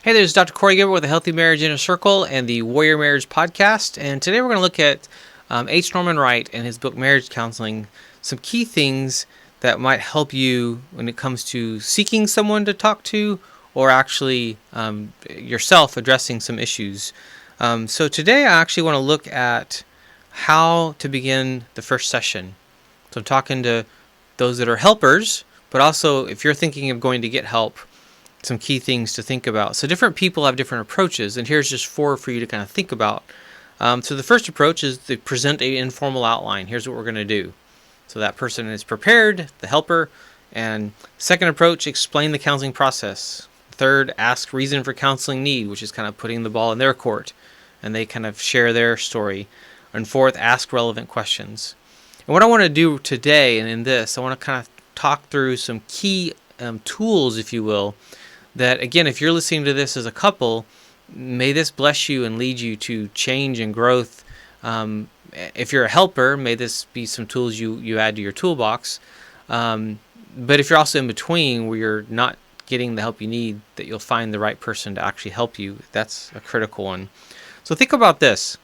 Hey, there's Dr. Corey Gilbert with the Healthy Marriage Inner Circle and the Warrior Marriage Podcast. And today we're going to look at H. Norman Wright and his book Marriage Counseling, some key things that might help you when it comes to seeking someone to talk to or actually yourself addressing some issues. So today I actually want to look at how to begin the first session. So I'm talking to those that are helpers, but also if you're thinking of going to get help, some key things to think about. So different people have different approaches, and here's just four for you to kind of think about. So the first approach is to present an informal outline. Here's what we're going to do. So that person is prepared, the helper. And second approach, explain the counseling process. Third, ask reason for counseling need, which is kind of putting the ball in their court, and they kind of share their story. And fourth, ask relevant questions. And what I want to do today and in this, I want to kind of talk through some key tools, if you will, that, again, if you're listening to this as a couple, may this bless you and lead you to change and growth. If you're a helper, may this be some tools you add to your toolbox. But if you're also in between, where you're not getting the help you need, that you'll find the right person to actually help you. That's a critical one. So think about this.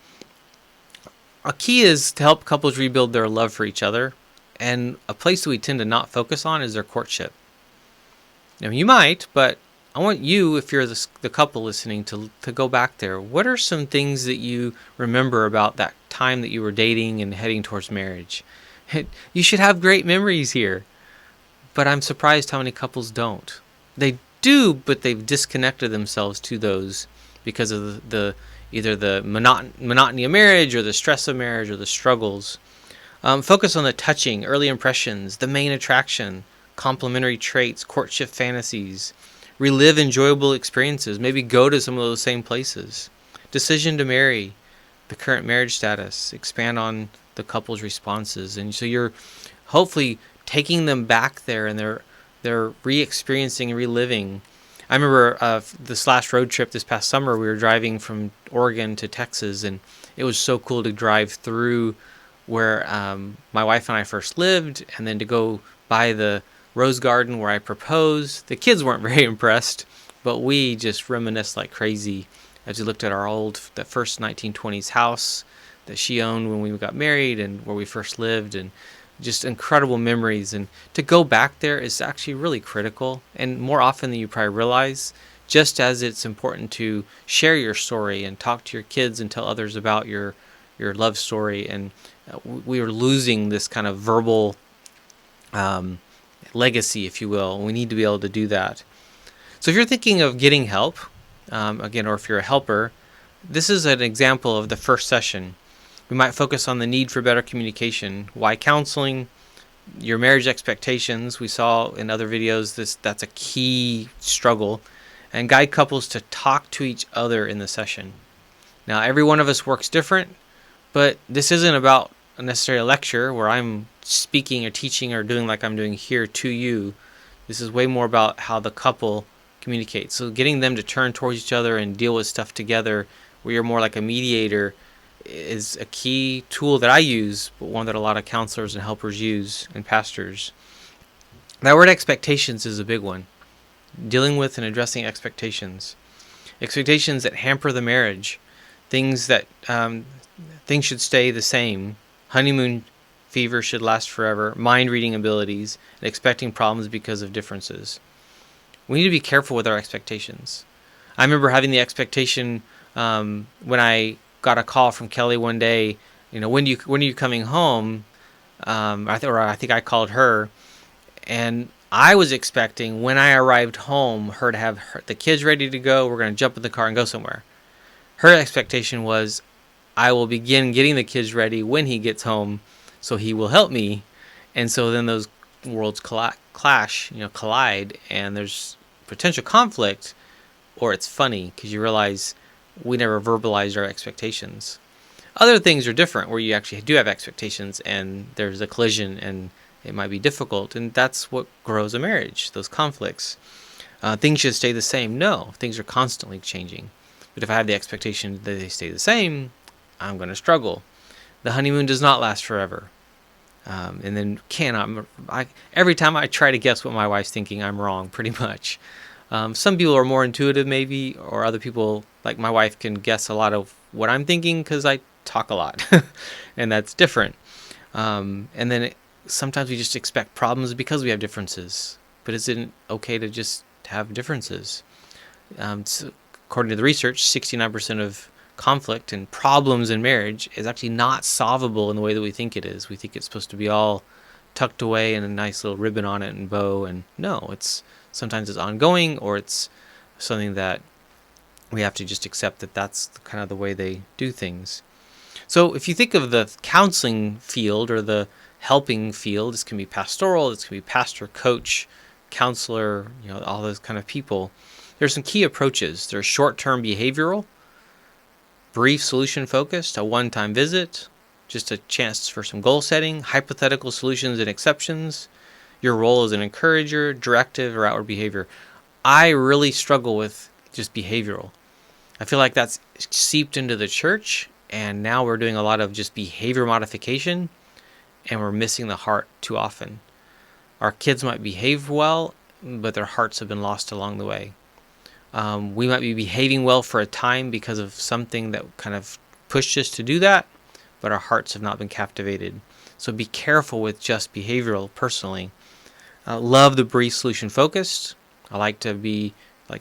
A key is to help couples rebuild their love for each other. And a place that we tend to not focus on is their courtship. Now, you might, but I want you, if you're the couple listening, to go back there. What are some things that you remember about that time that you were dating and heading towards marriage? You should have great memories here. But I'm surprised how many couples don't. They do, but they've disconnected themselves to those because of either the monotony of marriage or the stress of marriage or the struggles. Focus on the touching, early impressions, the main attraction, complementary traits, courtship fantasies. Relive enjoyable experiences. Maybe go to some of those same places. Decision to marry, the current marriage status. Expand on the couple's responses. And so you're hopefully taking them back there, and they're re-experiencing and reliving. I remember this last road trip this past summer, we were driving from Oregon to Texas, and it was so cool to drive through where my wife and I first lived, and then to go by the Rose Garden where I proposed. The kids weren't very impressed, but we just reminisced like crazy as we looked at that first 1920s house that she owned when we got married and where we first lived, and just incredible memories. And to go back there is actually really critical, and more often than you probably realize, just as it's important to share your story and talk to your kids and tell others about your love story. And we are losing this kind of verbal legacy, if you will. We need to be able to do that. So if you're thinking of getting help, again, or if you're a helper, this is an example of the first session. We might focus on the need for better communication, why counseling, your marriage expectations. We saw in other videos that's a key struggle, and guide couples to talk to each other in the session. Now, every one of us works different, but this isn't about necessarily a lecture where I'm speaking or teaching or doing like I'm doing here to you. This is way more about how the couple communicates. So getting them to turn towards each other and deal with stuff together, where you're more like a mediator, is a key tool that I use, but one that a lot of counselors and helpers use, and pastors. That word expectations is a big one. Dealing with and addressing expectations. Expectations that hamper the marriage. Things that things should stay the same. Honeymoon fever should last forever. Mind reading abilities. And expecting problems because of differences. We need to be careful with our expectations. I remember having the expectation when I got a call from Kelly one day, when are you coming home? I think I called her, and I was expecting when I arrived home her to have the kids ready to go. We're going to jump in the car and go somewhere. Her expectation was I will begin getting the kids ready when he gets home, so he will help me. And so then those worlds collide, and there's potential conflict, or it's funny because you realize we never verbalized our expectations. Other things are different, where you actually do have expectations and there's a collision and it might be difficult, and that's what grows a marriage, those conflicts. Things should stay the same. No, things are constantly changing. But if I have the expectation that they stay the same, I'm going to struggle. The honeymoon does not last forever. And then every time I try to guess what my wife's thinking, I'm wrong, pretty much. Some people are more intuitive maybe, or other people, like my wife, can guess a lot of what I'm thinking because I talk a lot, and that's different. And then sometimes we just expect problems because we have differences, but is it okay to just have differences? So according to the research, 69% of conflict and problems in marriage is actually not solvable in the way that we think it is. We think it's supposed to be all tucked away and a nice little ribbon on it and bow, and no, sometimes it's ongoing, or it's something that we have to just accept that that's kind of the way they do things. So if you think of the counseling field or the helping field, this can be pastoral, this can be pastor, coach, counselor, all those kind of people. There's some key approaches. There's short-term behavioral, brief solution focused, a one-time visit, just a chance for some goal setting, hypothetical solutions and exceptions, your role as an encourager, directive, or outward behavior. I really struggle with just behavioral. I feel like that's seeped into the church, and now we're doing a lot of just behavior modification, and we're missing the heart too often. Our kids might behave well, but their hearts have been lost along the way. We might be behaving well for a time because of something that kind of pushed us to do that, but our hearts have not been captivated. So be careful with just behavioral personally. Love the brief solution focused. I like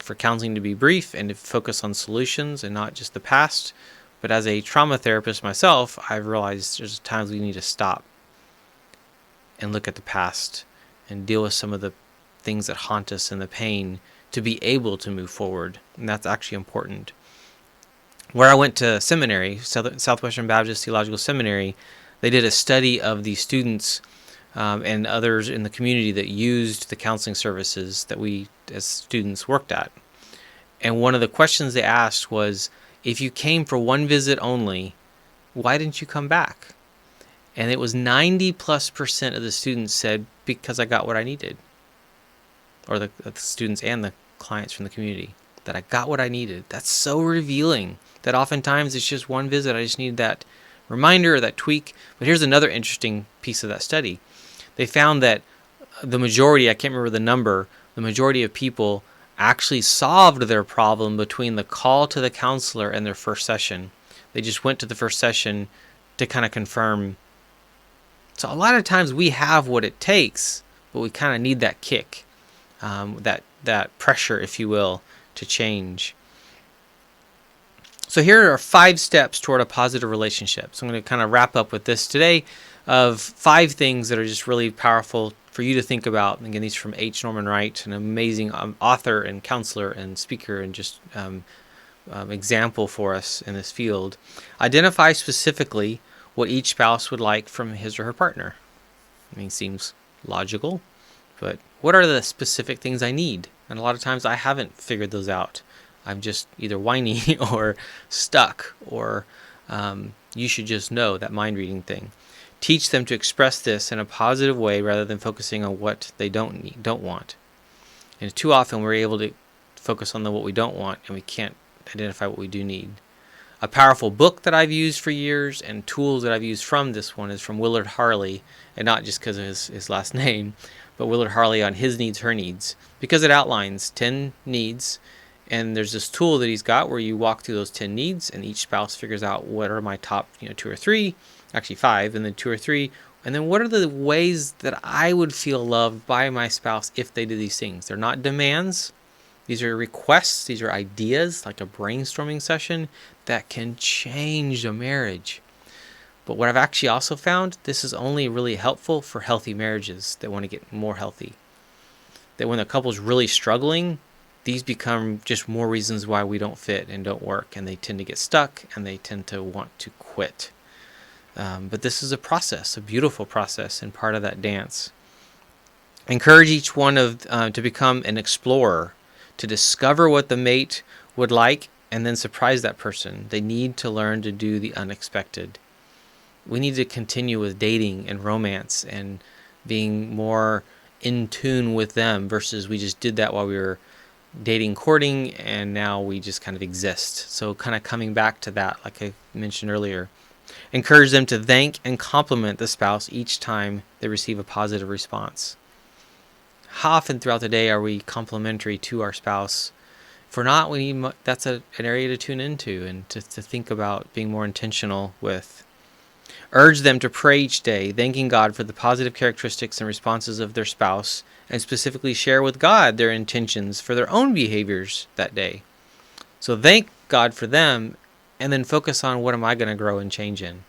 for counseling to be brief and to focus on solutions and not just the past. But as a trauma therapist myself, I've realized there's times we need to stop and look at the past and deal with some of the things that haunt us and the pain to be able to move forward. And that's actually important. Where I went to seminary, Southwestern Baptist Theological Seminary, they did a study of the students and others in the community that used the counseling services that we as students worked at. And one of the questions they asked was, if you came for one visit only, why didn't you come back? And it was 90+% of the students said, because I got what I needed. Or the students and the clients from the community, that I got what I needed. That's so revealing that oftentimes it's just one visit. I just need that reminder or that tweak. But here's another interesting piece of that study. They found that the majority, I can't remember the number, the majority of people actually solved their problem between the call to the counselor and their first session. They just went to the first session to kind of confirm. So a lot of times we have what it takes, but we kind of need that kick, that pressure, if you will, to change. So here are 5 steps toward a positive relationship. So I'm going to kind of wrap up with this today of 5 things that are just really powerful for you to think about. Again, these are from H. Norman Wright, an amazing author and counselor and speaker and just example for us in this field. Identify specifically what each spouse would like from his or her partner. I mean, seems logical, but what are the specific things I need? And a lot of times I haven't figured those out. I'm just either whiny or stuck, or you should just know, that mind reading thing. Teach them to express this in a positive way rather than focusing on what they don't want. And too often we're able to focus on what we don't want, and we can't identify what we do need. A powerful book that I've used for years and tools that I've used from this one is from Willard Harley, and not just because of his last name, but Willard Harley on His Needs, Her Needs, because it outlines 10 needs, and there's this tool that he's got where you walk through those 10 needs, and each spouse figures out what are my top 2 or 3, actually 5, and then 2 or 3, and then what are the ways that I would feel loved by my spouse if they did these things. They're not demands. These are requests. These are ideas, like a brainstorming session that can change a marriage. But what I've actually also found, this is only really helpful for healthy marriages that want to get more healthy. That when the couple's really struggling, these become just more reasons why we don't fit and don't work, and they tend to get stuck and they tend to want to quit. But this is a process, a beautiful process, and part of that dance. Encourage each one to become an explorer, to discover what the mate would like and then surprise that person. They need to learn to do the unexpected. We need to continue with dating and romance and being more in tune with them versus we just did that while we were dating, courting, and now we just kind of exist. So kind of coming back to that, like I mentioned earlier. Encourage them to thank and compliment the spouse each time they receive a positive response. How often throughout the day are we complimentary to our spouse? If we're not, that's an area to tune into and to think about being more intentional with. Urge them to pray each day, thanking God for the positive characteristics and responses of their spouse, and specifically share with God their intentions for their own behaviors that day. So thank God for them, and then focus on what am I going to grow and change in,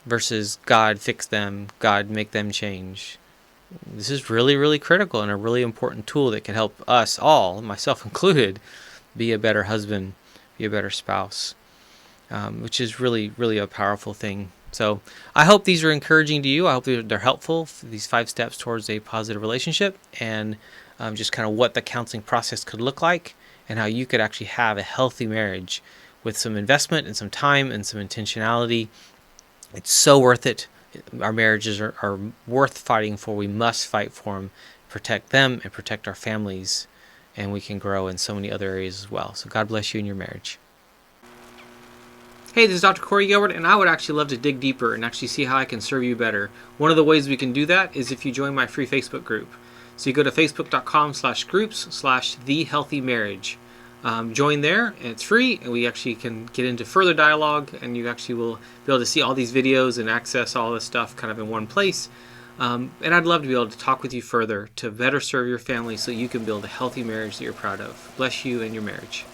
versus God fix them, God make them change. This is really, really critical and a really important tool that can help us all, myself included, be a better husband, be a better spouse, which is really, really a powerful thing. So I hope these are encouraging to you. I hope they're helpful, these 5 steps towards a positive relationship, and just kind of what the counseling process could look like and how you could actually have a healthy marriage with some investment and some time and some intentionality. It's so worth it. Our marriages are worth fighting for. We must fight for them, protect them, and protect our families, and we can grow in so many other areas as well. So God bless you in your marriage. Hey, this is Dr. Corey Gilbert, and I would actually love to dig deeper and actually see how I can serve you better. One of the ways we can do that is if you join my free Facebook group. So you go to facebook.com/groups/thehealthymarriage. Join there, and it's free, and we actually can get into further dialogue, and you actually will be able to see all these videos and access all this stuff kind of in one place. And I'd love to be able to talk with you further to better serve your family so you can build a healthy marriage that you're proud of. Bless you and your marriage.